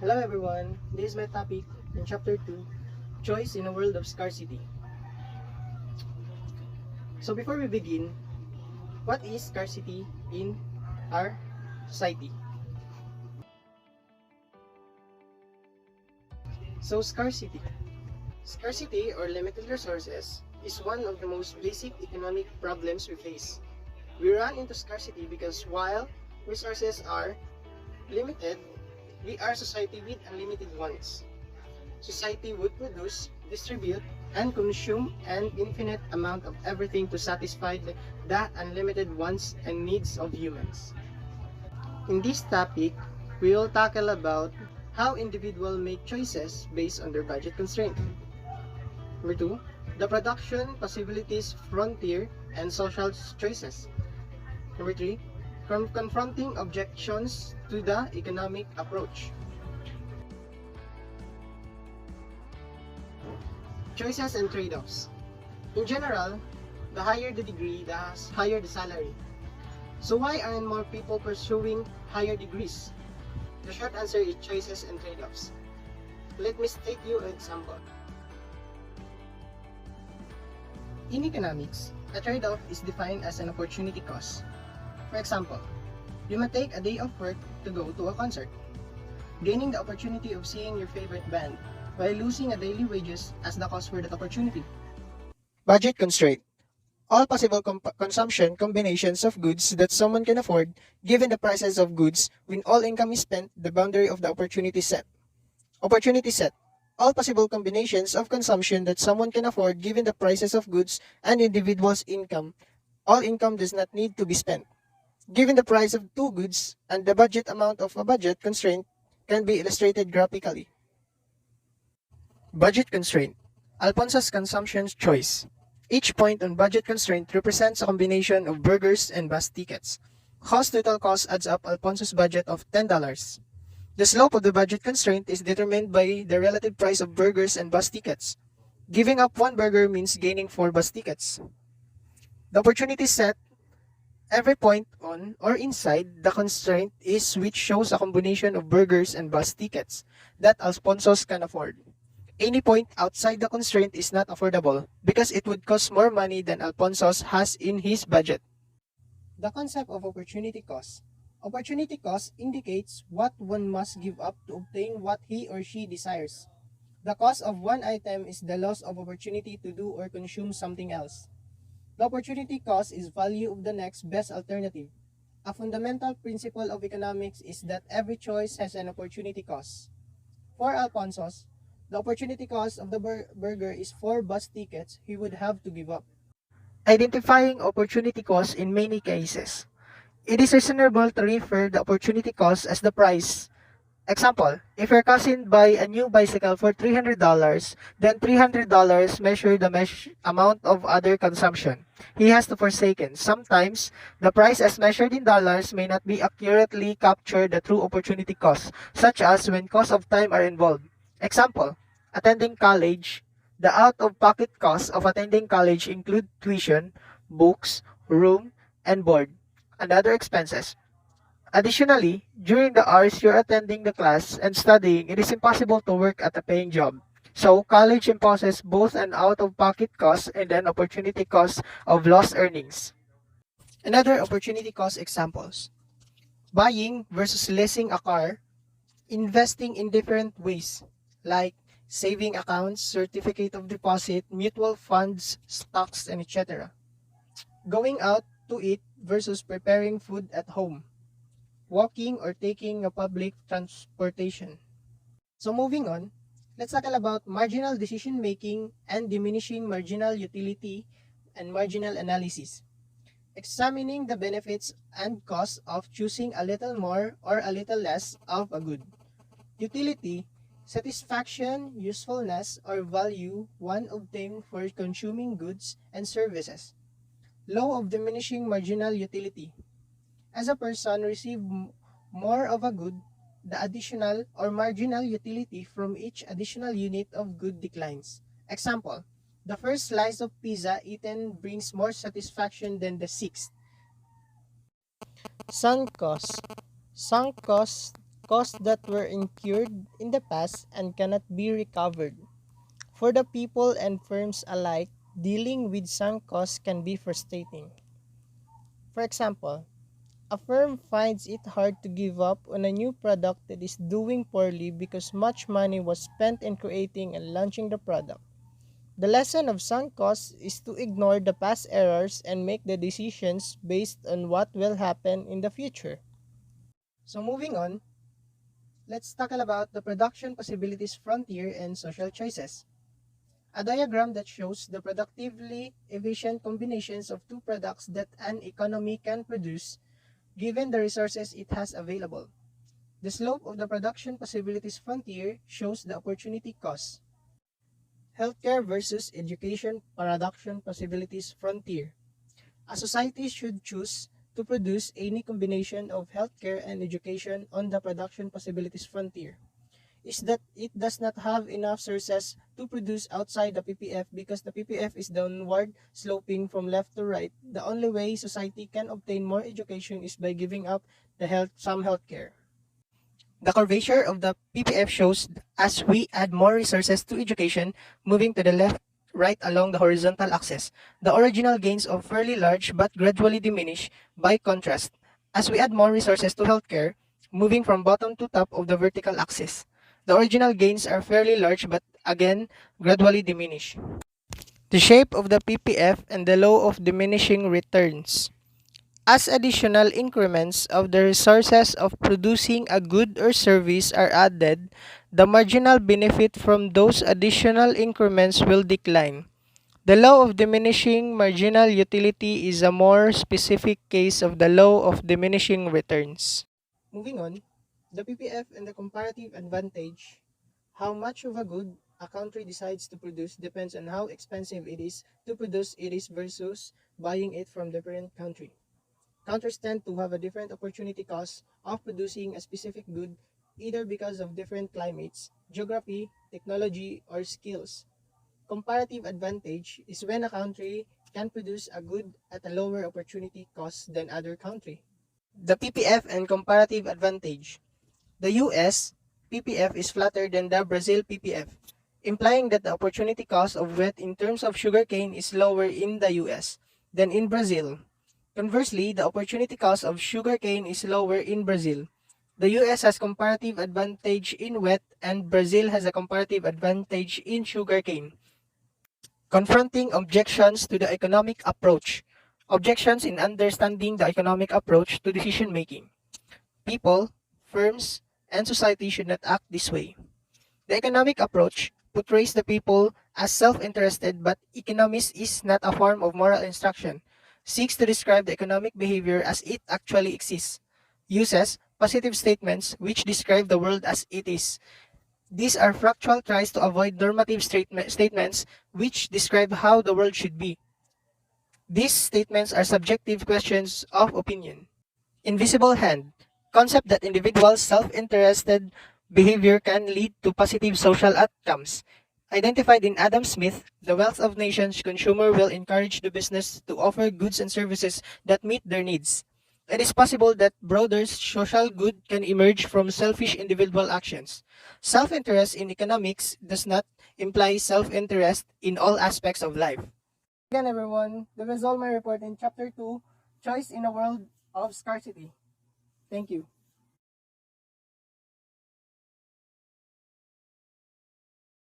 Hello everyone, this is my topic in chapter 2, choice in a world of scarcity. So before we begin, what is scarcity in our society? So Scarcity or limited resources is one of the most basic economic problems we face. We run into scarcity because while resources are limited, we are a society with unlimited ones. Society would produce, distribute, and consume an infinite amount of everything to satisfy the unlimited wants and needs of humans. In this topic, we will tackle about how individuals make choices based on their budget constraint. Number 2, the production possibilities frontier and social choices. Number 3, from confronting objections to the economic approach. Choices and trade-offs. In general, the higher the degree, the higher the salary. So why aren't more people pursuing higher degrees? The short answer is choices and trade-offs. Let me state you an example. In economics, a trade-off is defined as an opportunity cost. For example, you may take a day off work to go to a concert, gaining the opportunity of seeing your favorite band, while losing a daily wages as the cost for that opportunity. Budget constraint. All possible consumption combinations of goods that someone can afford, given the prices of goods, when all income is spent, the boundary of the opportunity set. Opportunity set. All possible combinations of consumption that someone can afford, given the prices of goods and individual's income. All income does not need to be spent. Given the price of two goods and the budget amount of a budget constraint can be illustrated graphically. Budget constraint. Alfonso's consumption choice. Each point on budget constraint represents a combination of burgers and bus tickets. Total cost adds up Alfonso's budget of $10. The slope of the budget constraint is determined by the relative price of burgers and bus tickets. Giving up one burger means gaining 4 bus tickets. The opportunity set. Every point on or inside the constraint is which shows a combination of burgers and bus tickets that Alfonso's can afford. Any point outside the constraint is not affordable because it would cost more money than Alfonso's has in his budget. The concept of opportunity cost. Opportunity cost indicates what one must give up to obtain what he or she desires. The cost of one item is the loss of opportunity to do or consume something else. The opportunity cost is value of the next best alternative. A fundamental principle of economics is that every choice has an opportunity cost. For Alfonso's, the opportunity cost of the burger is 4 bus tickets he would have to give up. Identifying opportunity cost in many cases. It is reasonable to refer the opportunity cost as the price. Example, if your cousin buy a new bicycle for $300, then $300 measure the amount of other consumption he has to forsaken. Sometimes, the price as measured in dollars may not be accurately capture the true opportunity cost, such as when cost of time are involved. Example, attending college. The out-of-pocket costs of attending college include tuition, books, room, and board, and other expenses. Additionally, during the hours you're attending the class and studying, it is impossible to work at a paying job. So, college imposes both an out-of-pocket cost and an opportunity cost of lost earnings. Another opportunity cost examples. Buying versus leasing a car, investing in different ways, like saving accounts, certificate of deposit, mutual funds, stocks, and etc. Going out to eat versus preparing food at home. Walking or taking a public transportation. So moving on, let's talk about marginal decision making and diminishing marginal utility and marginal analysis. Examining the benefits and costs of choosing a little more or a little less of a good. Utility, satisfaction, usefulness, or value one obtained for consuming goods and services. Law of diminishing marginal utility. As a person receives more of a good, the additional or marginal utility from each additional unit of good declines. Example, the first slice of pizza eaten brings more satisfaction than the sixth. Sunk cost. Sunk cost costs that were incurred in the past and cannot be recovered. For the people and firms alike, dealing with sunk costs can be frustrating. For example, a firm finds it hard to give up on a new product that is doing poorly because much money was spent in creating and launching the product. The lesson of sunk costs is to ignore the past errors and make the decisions based on what will happen in the future. So moving on, let's tackle about the production possibilities frontier and social choices. A diagram that shows the productively efficient combinations of two products that an economy can produce given the resources it has available. The slope of the production possibilities frontier shows the opportunity cost. Healthcare versus education production possibilities frontier. A society should choose to produce any combination of healthcare and education on the production possibilities frontier. Is that it does not have enough sources to produce outside the PPF because the PPF is downward sloping from left to right. The only way society can obtain more education is by giving up some healthcare. The curvature of the PPF shows as we add more resources to education, moving to the left right along the horizontal axis. The original gains are fairly large but gradually diminish by contrast as we add more resources to healthcare, moving from bottom to top of the vertical axis. The original gains are fairly large but again gradually diminish. The shape of the PPF and the law of diminishing returns. As additional increments of the resources of producing a good or service are added, the marginal benefit from those additional increments will decline. The law of diminishing marginal utility is a more specific case of the law of diminishing returns. Moving on, the PPF and the comparative advantage. How much of a good a country decides to produce depends on how expensive it is to produce it is versus buying it from different country. Countries tend to have a different opportunity cost of producing a specific good either because of different climates, geography, technology, or skills. Comparative advantage is when a country can produce a good at a lower opportunity cost than other country. The PPF and comparative advantage. The US PPF is flatter than the Brazil PPF, implying that the opportunity cost of wheat in terms of sugarcane is lower in the US than in Brazil. Conversely, the opportunity cost of sugarcane is lower in Brazil. The US has comparative advantage in wheat and Brazil has a comparative advantage in sugarcane. Confronting objections to the economic approach. Objections in understanding the economic approach to decision making. People, firms, and society should not act this way. The economic approach portrays the people as self-interested, but economics is not a form of moral instruction. Seeks to describe the economic behavior as it actually exists. Uses positive statements which describe the world as it is. These are factual tries to avoid normative statements which describe how the world should be. These statements are subjective questions of opinion. Invisible hand, concept that individuals' self-interested behavior can lead to positive social outcomes. Identified in Adam Smith, The Wealth of Nations, consumer will encourage the business to offer goods and services that meet their needs. It is possible that broader social good can emerge from selfish individual actions. Self-interest in economics does not imply self-interest in all aspects of life. Again, everyone, that was all my report in Chapter 2, Choice in a World of Scarcity. Thank you.